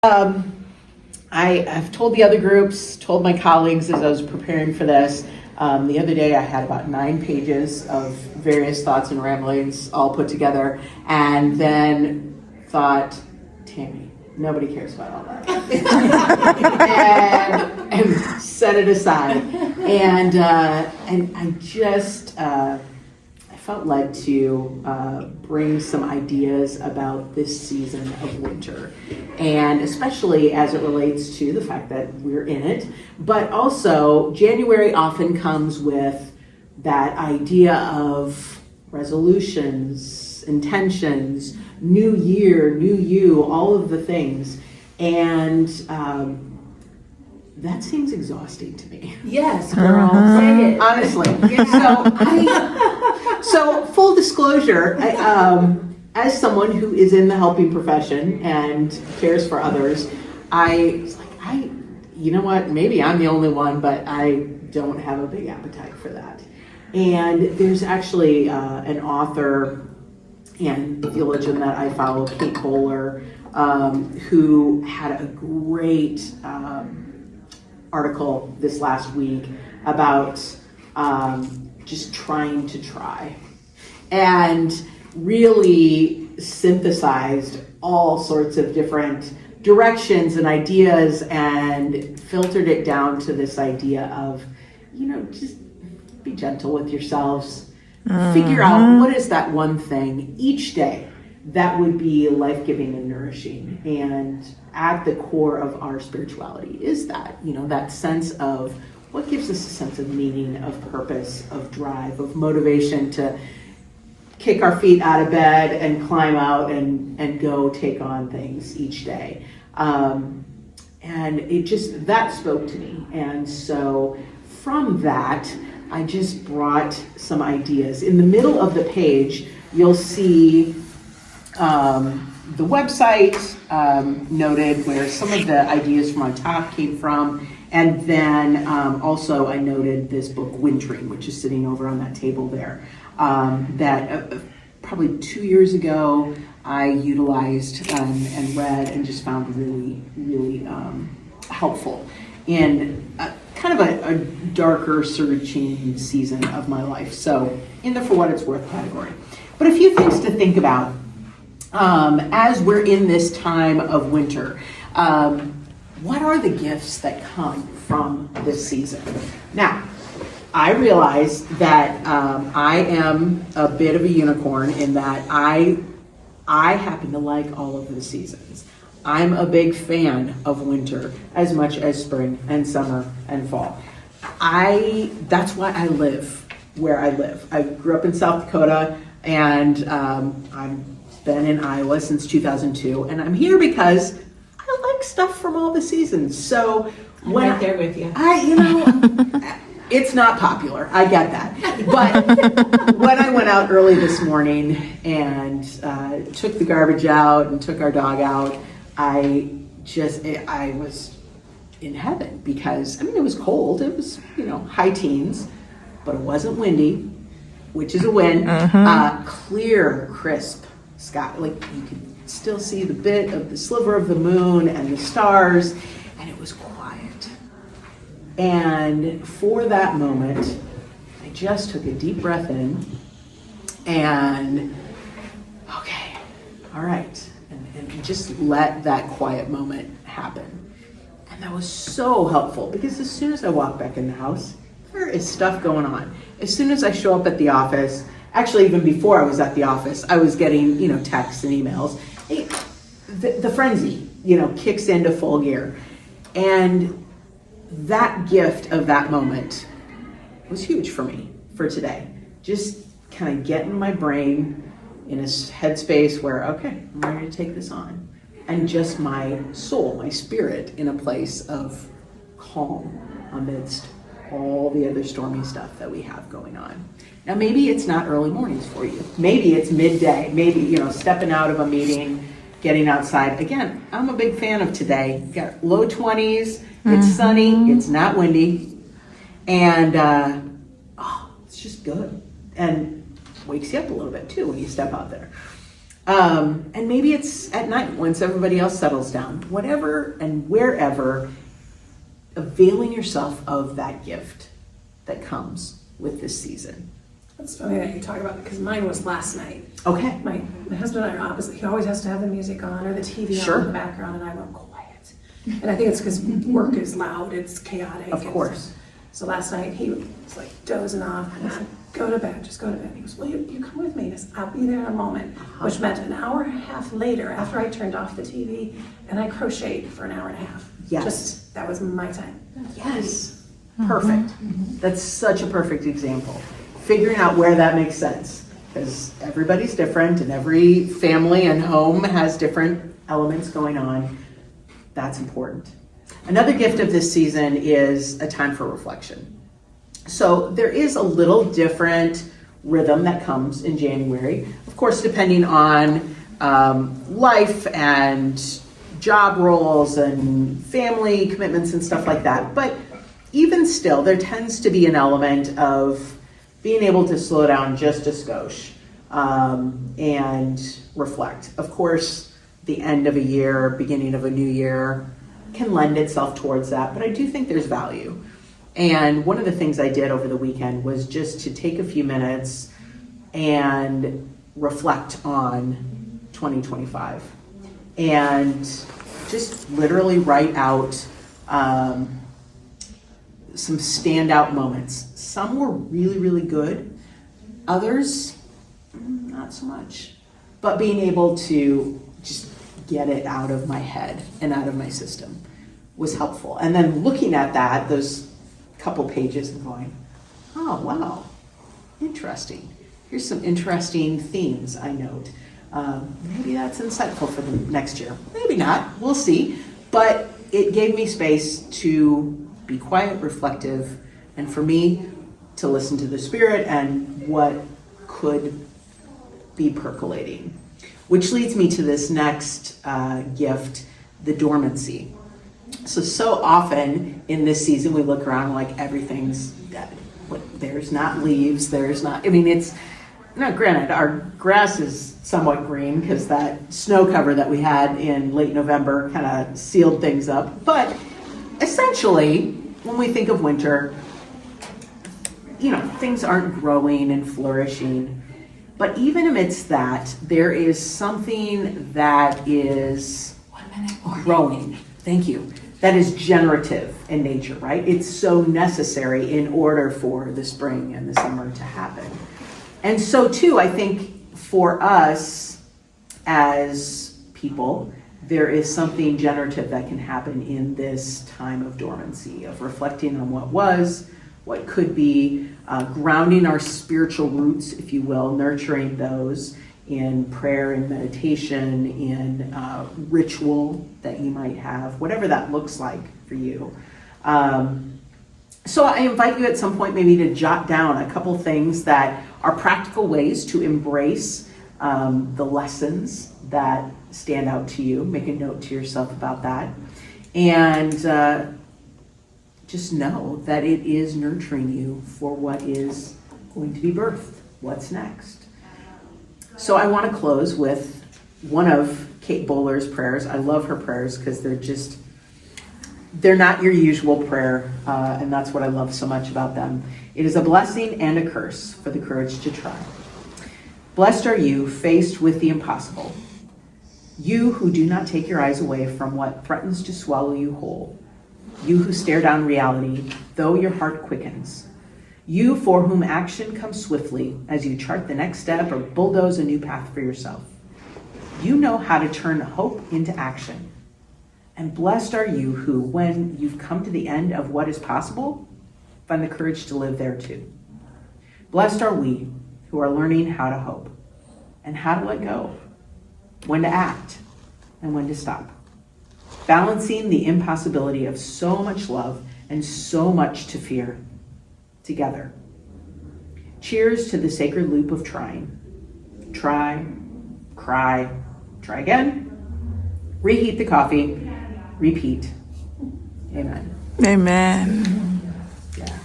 I've told the other groups, told my colleagues as I was preparing for this. The other day I had about 9 pages of various thoughts and ramblings all put together, and then thought, Tammy, nobody cares about all that. and set it aside. And I just, I felt led to bring some ideas about this season of winter, and especially as it relates to the fact that we're in it, but also January often comes with that idea of resolutions, intentions, new year, new you, all of the things, and that seems exhausting to me. Yes, girl, say it. Honestly. So full disclosure, as someone who is in the helping profession and cares for others, I was like, you know what, maybe I'm the only one, but I don't have a big appetite for that. And there's actually an author and theologian that I follow, Kate Bowler, who had a great article this last week about just trying to try, and really synthesized all sorts of different directions and ideas and filtered it down to this idea of, just be gentle with yourselves. Figure out what is that one thing each day that would be life-giving and nourishing. And at the core of our spirituality is that, that sense of what gives us a sense of meaning, of purpose, of drive, of motivation to kick our feet out of bed and climb out and go take on things each day. And it just, that spoke to me. And so from that, I just brought some ideas. In the middle of the page, you'll see the website noted where some of the ideas from on top came from. And then also I noted this book, Wintering, which is sitting over on that table there, that probably 2 years ago I utilized and read and just found really, really helpful in kind of a darker searching season of my life. So in the for what it's worth category. But a few things to think about as we're in this time of winter. What are the gifts that come from this season? Now, I realize that I am a bit of a unicorn in that I happen to like all of the seasons. I'm a big fan of winter as much as spring and summer and fall. That's why I live where I live. I grew up in South Dakota, and I've been in Iowa since 2002, and I'm here because I like stuff from all the seasons. So I'm right there with you. It's not popular. I get that. But when I went out early this morning and took the garbage out and took our dog out, I was in heaven because, it was cold. It was, high teens, but it wasn't windy, which is a win. Clear, crisp sky. Like you could still see the bit of the sliver of the moon and the stars, and it was quiet. And for that moment, I just took a deep breath in and, okay, all right, and just let that quiet moment happen. And that was so helpful because as soon as I walk back in the house, there is stuff going on. As soon as I show up at the office, actually even before I was at the office, I was getting, texts and emails. The frenzy, kicks into full gear. And that gift of that moment was huge for me for today. Just kind of getting my brain in a headspace where, okay, I'm ready to take this on. And just my soul, my spirit in a place of calm amidst all the other stormy stuff that we have going on. Now, maybe it's not early mornings for you. Maybe it's midday. Maybe, stepping out of a meeting, getting outside. Again, I'm a big fan of today. Got low 20s. It's sunny. It's not windy. And it's just good. And wakes you up a little bit too when you step out there. And maybe it's at night once everybody else settles down. Whatever and wherever, availing yourself of that gift that comes with this season. That's funny that you talk about it, because mine was last night. Okay. My husband and I are opposite. He always has to have the music on or the TV Sure. on in the background, and I went quiet. And I think it's because work is loud, it's chaotic. Of course. So last night he was like dozing off, and I said, "Go to bed, just go to bed." He goes, "Well, you come with me." And I said, "I'll be there in a moment," which meant an hour and a half later, after I turned off the TV, and I crocheted for an hour and a half. Yes. Just, that was my time. Yes. Perfect. That's such a perfect example. Figuring out where that makes sense, because everybody's different and every family and home has different elements going on. That's important. Another gift of this season is a time for reflection. So there is a little different rhythm that comes in January, of course, depending on life and job roles and family commitments and stuff like that. But even still, there tends to be an element of being able to slow down just a skosh and reflect. Of course, the end of a year, beginning of a new year can lend itself towards that, but I do think there's value. And one of the things I did over the weekend was just to take a few minutes and reflect on 2025 and just literally write out some standout moments. Some were really, really good. Others, not so much. But being able to just get it out of my head and out of my system was helpful. And then looking at that, those couple pages and going, oh, wow, interesting. Here's some interesting themes I note. Maybe that's insightful for the next year. Maybe not, we'll see. But it gave me space to be quiet, reflective, and for me to listen to the Spirit and what could be percolating. Which leads me to this next gift, the dormancy. So often in this season we look around like everything's dead. There's not leaves, there's not, I mean, it's, now granted, our grass is somewhat green because that snow cover that we had in late November kind of sealed things up. But essentially, when we think of winter, you know, things aren't growing and flourishing. But even amidst that, there is something that is growing. Thank you. That is generative in nature, right? It's so necessary in order for the spring and the summer to happen. And so too, I think for us as people, there is something generative that can happen in this time of dormancy, of reflecting on what was, what could be, grounding our spiritual roots, if you will, nurturing those in prayer and meditation, in ritual that you might have, whatever that looks like for you. So I invite you at some point maybe to jot down a couple things that are practical ways to embrace the lessons that stand out to you. Make a note to yourself about that. And just know that it is nurturing you for what is going to be birthed, what's next. So I want to close with one of Kate Bowler's prayers. I love her prayers because they're not your usual prayer, and that's what I love so much about them. It is a blessing and a curse for the courage to try. Blessed are you, faced with the impossible. You who do not take your eyes away from what threatens to swallow you whole. You who stare down reality, though your heart quickens. You for whom action comes swiftly as you chart the next step or bulldoze a new path for yourself. You know how to turn hope into action. And blessed are you who, when you've come to the end of what is possible, find the courage to live there too. Blessed are we who are learning how to hope and how to let go, when to act and when to stop. Balancing the impossibility of so much love and so much to fear together. Cheers to the sacred loop of trying. Try, cry, try again, reheat the coffee, repeat. Amen. Amen. Yeah.